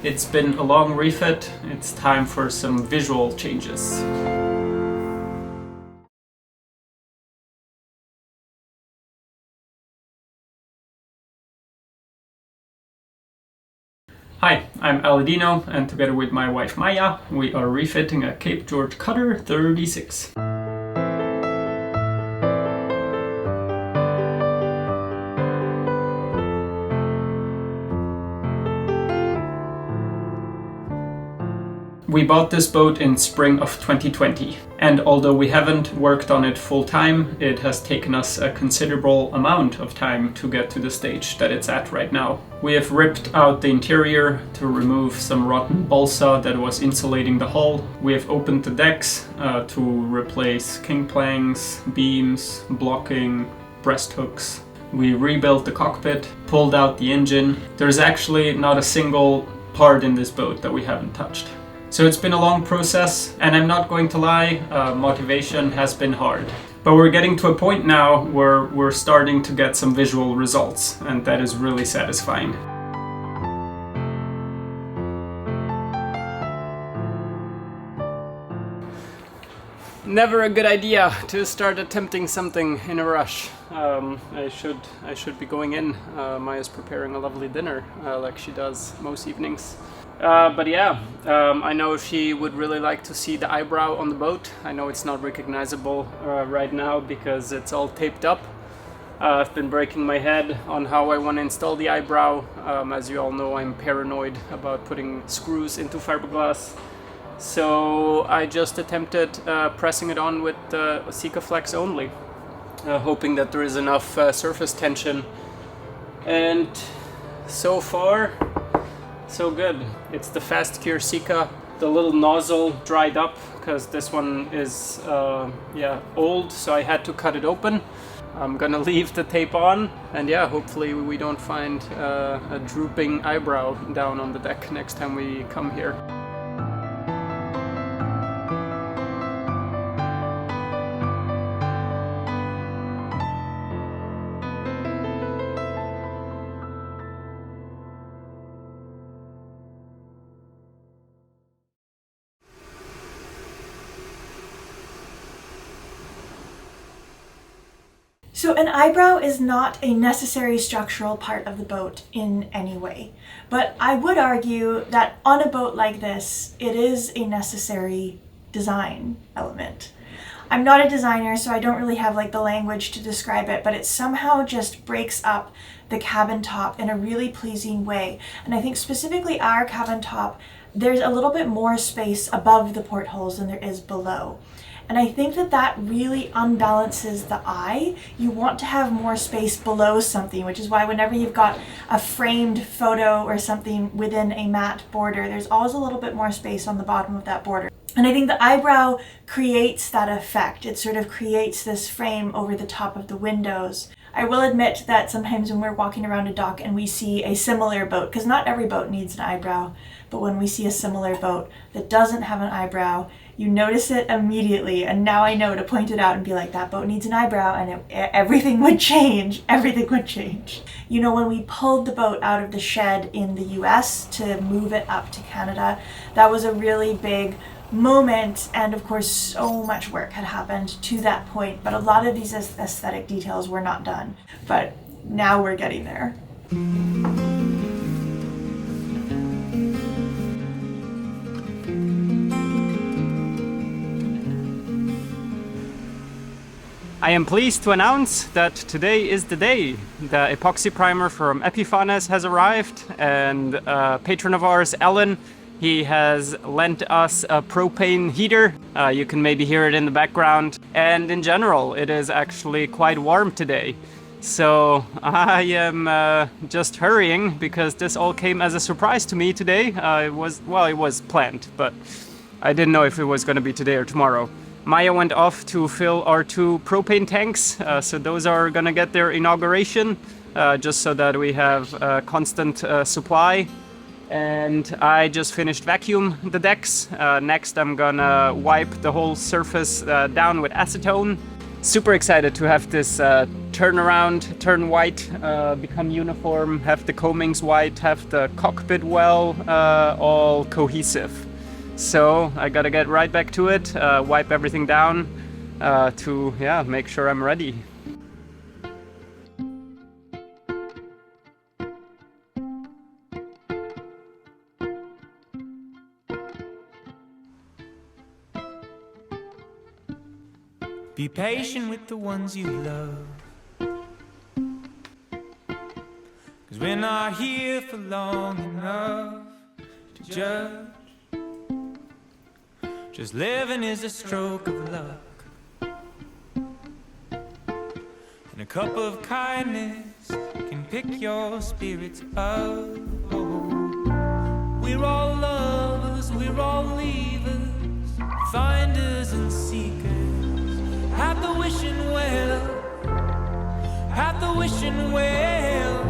It's been a long refit. It's time for some visual changes. Hi, I'm Aladino, and together with my wife Maya, we are refitting a Cape George Cutter 36. We bought this boat in spring of 2020, and although we haven't worked on it full time, it has taken us a considerable amount of time to get to the stage that it's at right now. We have ripped out the interior to remove some rotten balsa that was insulating the hull. We have opened the decks to replace king planks, beams, blocking, breast hooks. We rebuilt the cockpit, pulled out the engine. There's actually not a single part in this boat that we haven't touched. So it's been a long process, and I'm not going to lie, motivation has been hard. But we're getting to a point now where we're starting to get some visual results, and that is really satisfying. Never a good idea to start attempting something in a rush. I should be going in. Maya's preparing a lovely dinner, like she does most evenings. But yeah, I know she would really like to see the eyebrow on the boat. I know it's not recognizable right now because it's all taped up. I've been breaking my head on how I want to install the eyebrow. As you all know, I'm paranoid about putting screws into fiberglass. So I just attempted pressing it on with Sikaflex only, hoping that there is enough surface tension. And so far, so good. It's the fast cure Sika. The little nozzle dried up because this one is old, so I had to cut it open. I'm gonna leave the tape on, and yeah, hopefully we don't find a drooping eyebrow down on the deck next time we come here. So an eyebrow is not a necessary structural part of the boat in any way, but I would argue that on a boat like this, it is a necessary design element. I'm not a designer, so I don't really have like the language to describe it, but it somehow just breaks up the cabin top in a really pleasing way. And I think specifically our cabin top, there's a little bit more space above the portholes than there is below. And I think that that really unbalances the eye. You want to have more space below something, which is why whenever you've got a framed photo or something within a matte border, there's always a little bit more space on the bottom of that border. And I think the eyebrow creates that effect. It sort of creates this frame over the top of the windows. I will admit that sometimes when we're walking around a dock and we see a similar boat, because not every boat needs an eyebrow, but when we see a similar boat that doesn't have an eyebrow, you notice it immediately, and now I know to point it out and be like, that boat needs an eyebrow, and everything would change. Everything would change. You know, when we pulled the boat out of the shed in the US to move it up to Canada, that was a really big moment, and of course so much work had happened to that point, but a lot of these aesthetic details were not done. But now we're getting there. I am pleased to announce that today is the day. The epoxy primer from Epifanes has arrived, and a patron of ours, Ellen, he has lent us a propane heater. You can maybe hear it in the background. And in general, it is actually quite warm today. So I am just hurrying because this all came as a surprise to me today. It was planned, but I didn't know if it was going to be today or tomorrow. Maya went off to fill our 2 propane tanks, so those are gonna get their inauguration, just so that we have a constant supply. And I just finished vacuum the decks. Next I'm gonna wipe the whole surface down with acetone. Super excited to have this turn around, turn white, become uniform, have the combings white, have the cockpit well, all cohesive. So I gotta get right back to it, wipe everything down to make sure I'm ready. Be patient with the ones you love, 'cause we're not here for long enough to judge. Just living is a stroke of luck, and a cup of kindness can pick your spirits up. Oh, we're all lovers, we're all leavers, finders and seekers. At the wishing well, at the wishing well,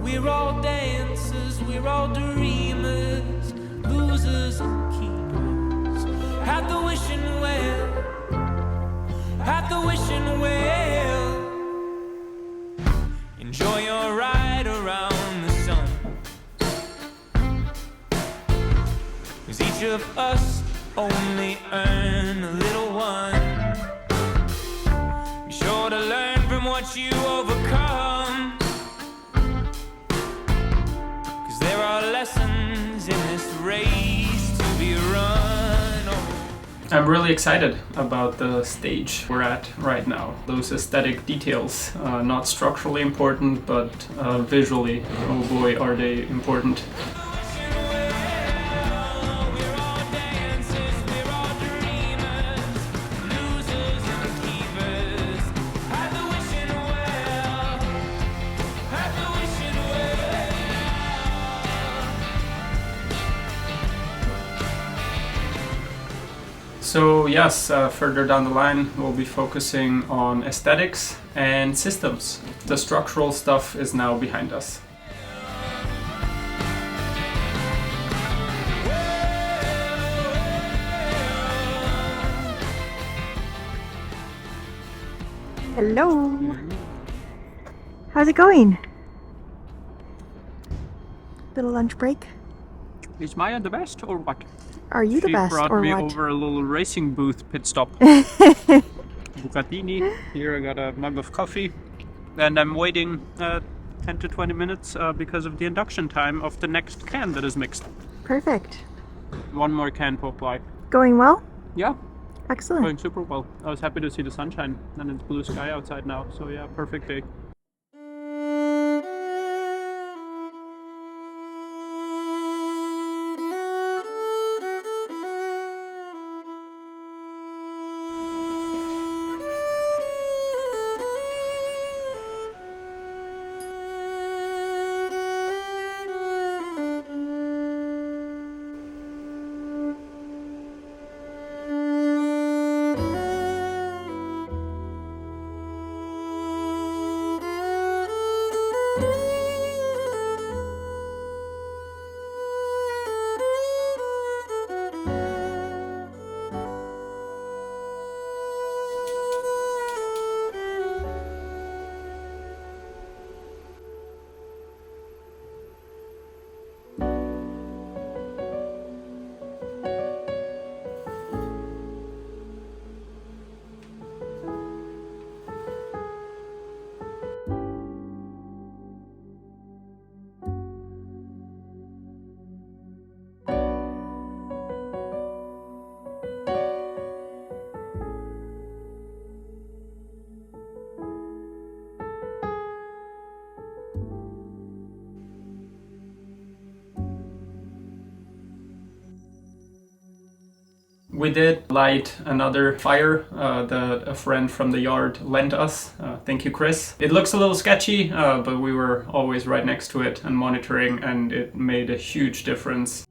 we're all dancers, we're all dreamers, losers and keepers. At the wishing well, at the wishing well, enjoy your ride around the sun, 'cause each of us only earn a little one. Sure to learn from what you overcome, 'cause there are lessons in this race to be run. I'm really excited about the stage we're at right now. Those aesthetic details, not structurally important, but visually, oh boy, are they important. So yes, further down the line we'll be focusing on aesthetics and systems. The structural stuff is now behind us. Hello. How's it going? Little lunch break? Is Maya the best or what? Are you the best or what? She brought me over a little racing booth pit stop. Bucatini. Here I got a mug of coffee. And I'm waiting 10 to 20 minutes because of the induction time of the next can that is mixed. Perfect. One more can to apply. Going well? Yeah, Excellent. going super well. I was happy to see the sunshine and it's blue sky outside now. So yeah, perfect day. We did light another fire that a friend from the yard lent us. Thank you, Chris. It looks a little sketchy, but we were always right next to it and monitoring, and it made a huge difference.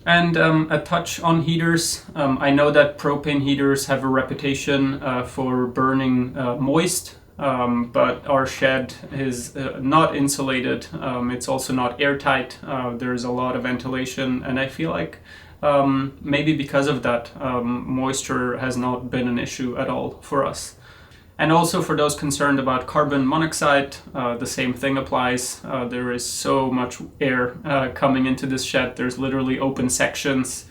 And a touch on heaters. I know that propane heaters have a reputation for burning moist, but our shed is not insulated. It's also not airtight. There's a lot of ventilation, and I feel like maybe because of that, moisture has not been an issue at all for us. And also for those concerned about carbon monoxide, the same thing applies. There is so much air coming into this shed. There's literally open sections.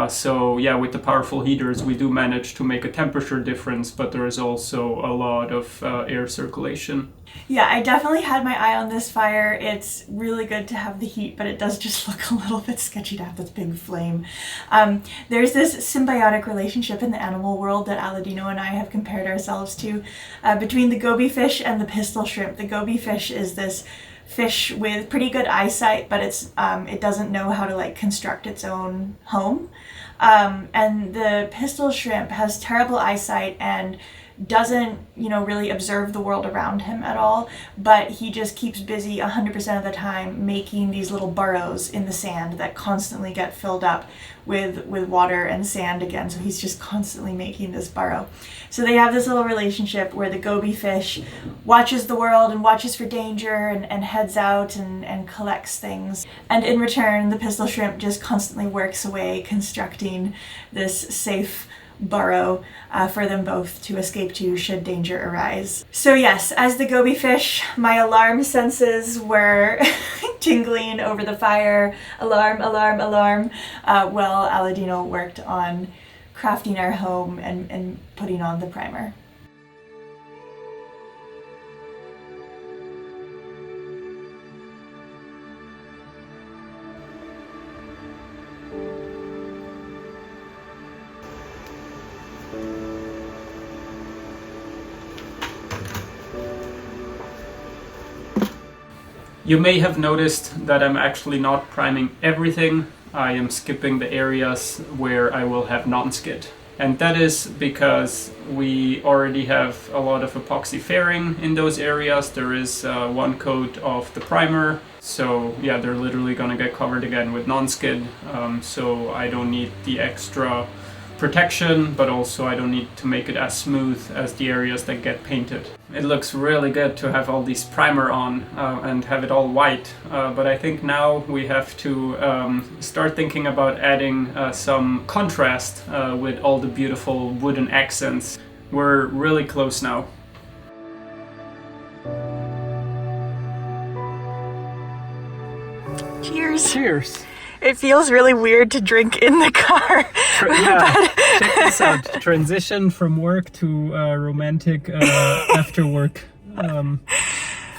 So yeah, with the powerful heaters, we do manage to make a temperature difference, but there is also a lot of air circulation. Yeah, I definitely had my eye on this fire. It's really good to have the heat, but it does just look a little bit sketchy to have this big flame. There's this symbiotic relationship in the animal world that Aladino and I have compared ourselves to between the goby fish and the pistol shrimp. The goby fish is this fish with pretty good eyesight, but it doesn't know how to like construct its own home. And the pistol shrimp has terrible eyesight and doesn't, really observe the world around him at all, but he just keeps busy 100% of the time making these little burrows in the sand that constantly get filled up with water and sand again. So he's just constantly making this burrow. So they have this little relationship where the goby fish watches the world and watches for danger and heads out and collects things. And in return, the pistol shrimp just constantly works away constructing this safe burrow for them both to escape to should danger arise. So yes, as the goby fish, my alarm senses were tingling over the fire. Alarm, alarm, alarm. While Aladino worked on crafting our home and putting on the primer. You may have noticed that I'm actually not priming everything. I am skipping the areas where I will have non-skid. And that is because we already have a lot of epoxy fairing in those areas. There is one coat of the primer. So yeah, they're literally gonna get covered again with non-skid. So I don't need the extra protection, but also I don't need to make it as smooth as the areas that get painted. It looks really good to have all these primer on and have it all white, but I think now we have to start thinking about adding some contrast with all the beautiful wooden accents. We're really close now. Cheers. Cheers! It feels really weird to drink in the car. Check this out. Transition from work to romantic after work.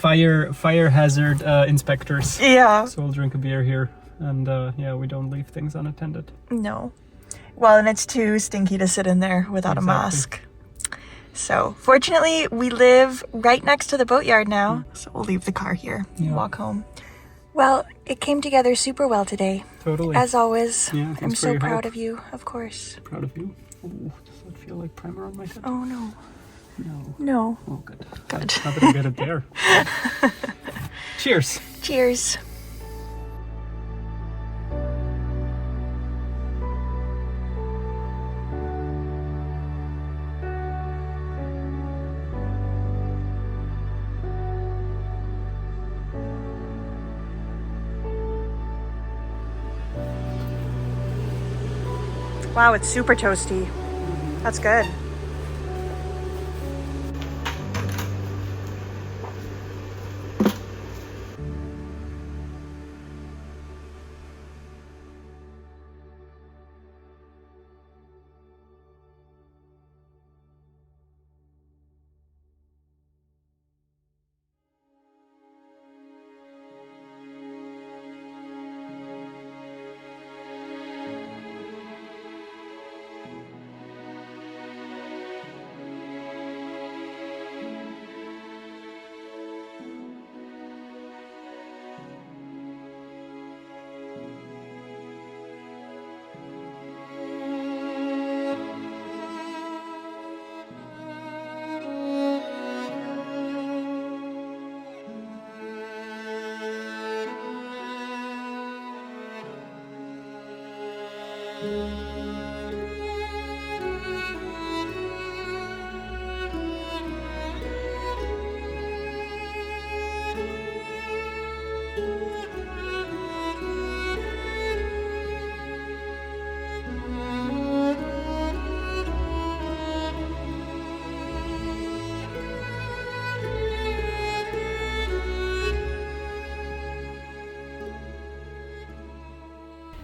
Fire hazard inspectors. Yeah. So we'll drink a beer here, and we don't leave things unattended. No. Well, and it's too stinky to sit in there without a mask. So, fortunately, we live right next to the boatyard now, so we'll leave the car here and walk home. Well, it came together super well today. Totally. As always. Yeah, I'm so proud of you, of course. Proud of you? Ooh, does that feel like primer on my head? Oh, no. No. No. Oh, good. Good. How did I get it there? Cheers. Cheers. Wow, it's super toasty. That's good.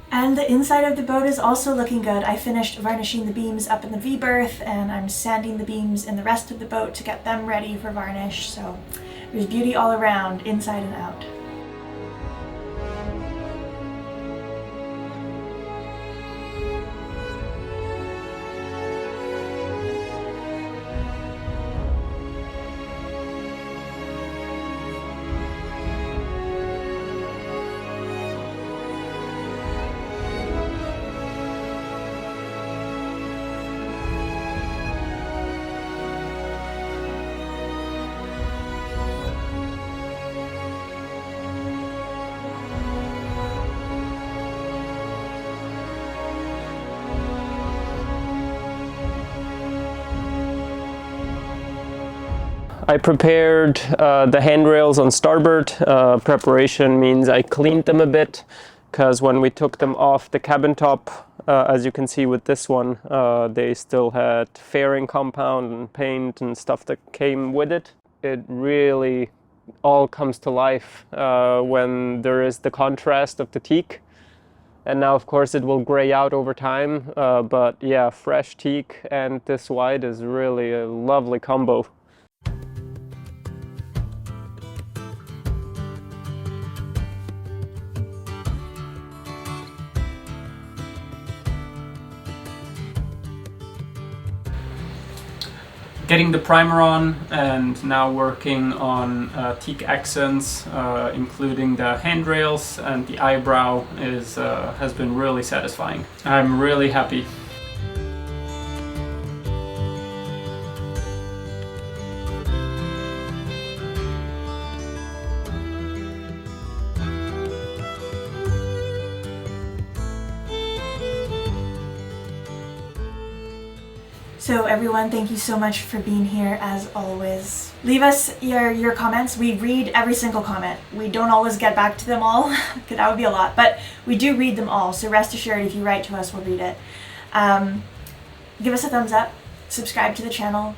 And the inside of the boat is also looking good. I finished varnishing the beams up in the V-berth, and I'm sanding the beams in the rest of the boat to get them ready for varnish. So there's beauty all around, inside and out. I prepared the handrails on starboard. Preparation means I cleaned them a bit, because when we took them off the cabin top, as you can see with this one, they still had fairing compound and paint and stuff that came with it. It really all comes to life when there is the contrast of the teak. And now, of course, it will gray out over time, but yeah, fresh teak and this white is really a lovely combo. Getting the primer on and now working on teak accents, including the handrails and the eyebrow, has been really satisfying. I'm really happy. So everyone, thank you so much for being here as always. Leave us your comments. We read every single comment. We don't always get back to them all, because that would be a lot, but we do read them all. So rest assured, if you write to us, we'll read it. Give us a thumbs up, subscribe to the channel,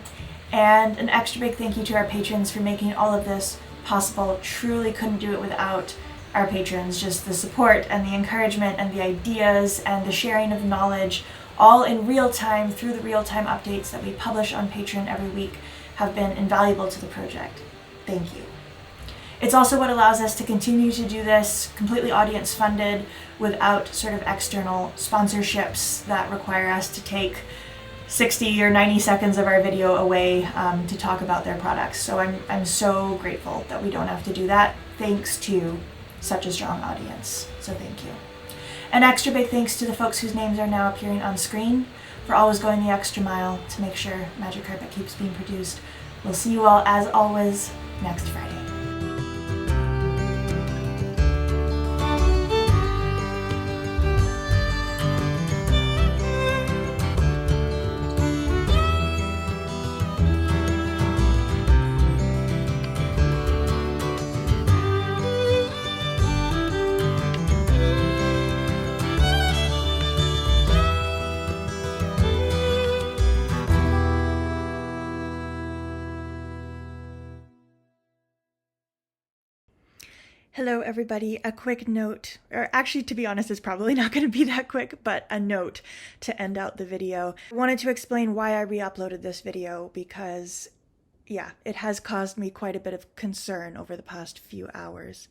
and an extra big thank you to our patrons for making all of this possible. Truly couldn't do it without our patrons. Just the support and the encouragement and the ideas and the sharing of knowledge, all in real time through the real-time updates that we publish on Patreon every week, have been invaluable to the project. Thank you. It's also what allows us to continue to do this completely audience funded without sort of external sponsorships that require us to take 60 or 90 seconds of our video away to talk about their products. So I'm so grateful that we don't have to do that, thanks to such a strong audience. So thank you. An extra big thanks to the folks whose names are now appearing on screen for always going the extra mile to make sure Magic Carpet keeps being produced. We'll see you all, as always, next Friday. Hello everybody, a quick note, or actually to be honest it's probably not going to be that quick, but a note to end out the video. I wanted to explain why I re-uploaded this video because, yeah, it has caused me quite a bit of concern over the past few hours.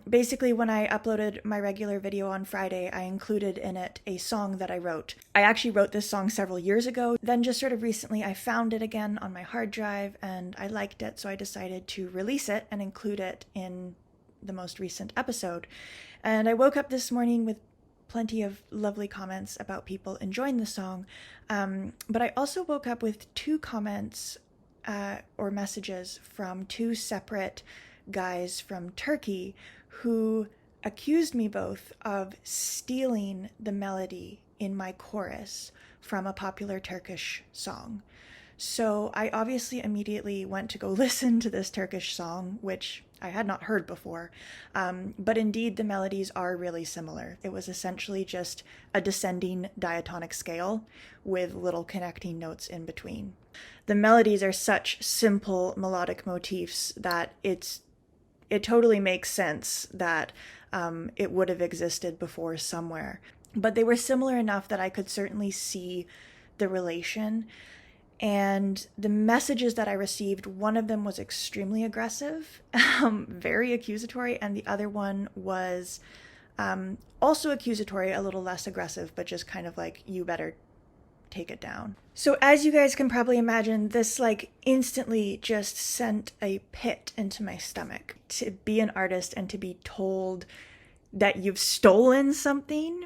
Basically, when I uploaded my regular video on Friday, I included in it a song that I wrote. I actually wrote this song several years ago, then just sort of recently I found it again on my hard drive and I liked it, so I decided to release it and include it in the most recent episode. And I woke up this morning with plenty of lovely comments about people enjoying the song, but I also woke up with two comments or messages from two separate guys from Turkey who accused me both of stealing the melody in my chorus from a popular Turkish song. So I obviously immediately went to go listen to this Turkish song, which I had not heard before. But indeed, the melodies are really similar. It was essentially just a descending diatonic scale with little connecting notes in between. The melodies are such simple melodic motifs that it totally makes sense that it would have existed before somewhere. But they were similar enough that I could certainly see the relation. And the messages that I received, one of them was extremely aggressive, very accusatory, and the other one was also accusatory, a little less aggressive, but just kind of like, you better take it down. So as you guys can probably imagine, this like instantly just sent a pit into my stomach. To be an artist and to be told that you've stolen something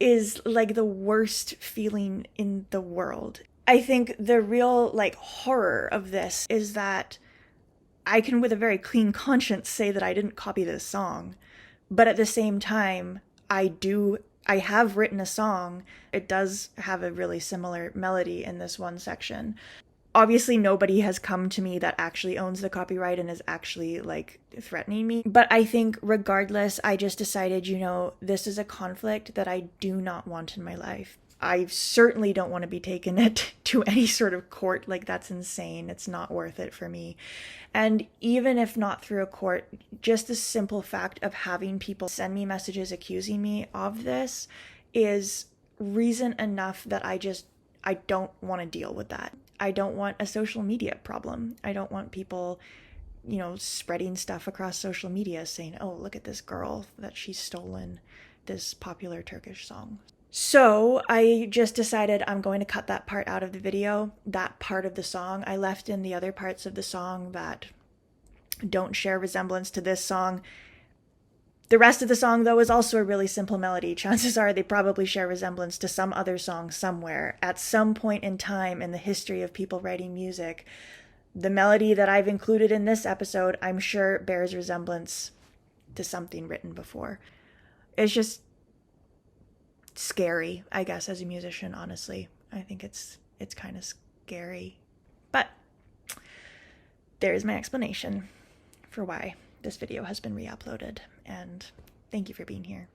is like the worst feeling in the world. I think the real like horror of this is that I can with a very clean conscience say that I didn't copy this song, but at the same time, I have written a song. It does have a really similar melody in this one section. Obviously, nobody has come to me that actually owns the copyright and is actually like threatening me. But I think regardless, I just decided, this is a conflict that I do not want in my life. I certainly don't want to be taken to any sort of court. Like, that's insane. It's not worth it for me. And even if not through a court, just the simple fact of having people send me messages accusing me of this is reason enough that I don't want to deal with that. I don't want a social media problem. I don't want people, spreading stuff across social media saying, oh, look at this girl, that she's stolen this popular Turkish song. So I just decided I'm going to cut that part out of the video, that part of the song. I left in the other parts of the song that don't share resemblance to this song. The rest of the song, though, is also a really simple melody. Chances are they probably share resemblance to some other song somewhere. At some point in time in the history of people writing music, the melody that I've included in this episode, I'm sure bears resemblance to something written before. It's just scary, I guess, as a musician, honestly. I think it's kind of scary. But there's my explanation for why this video has been re-uploaded, and thank you for being here.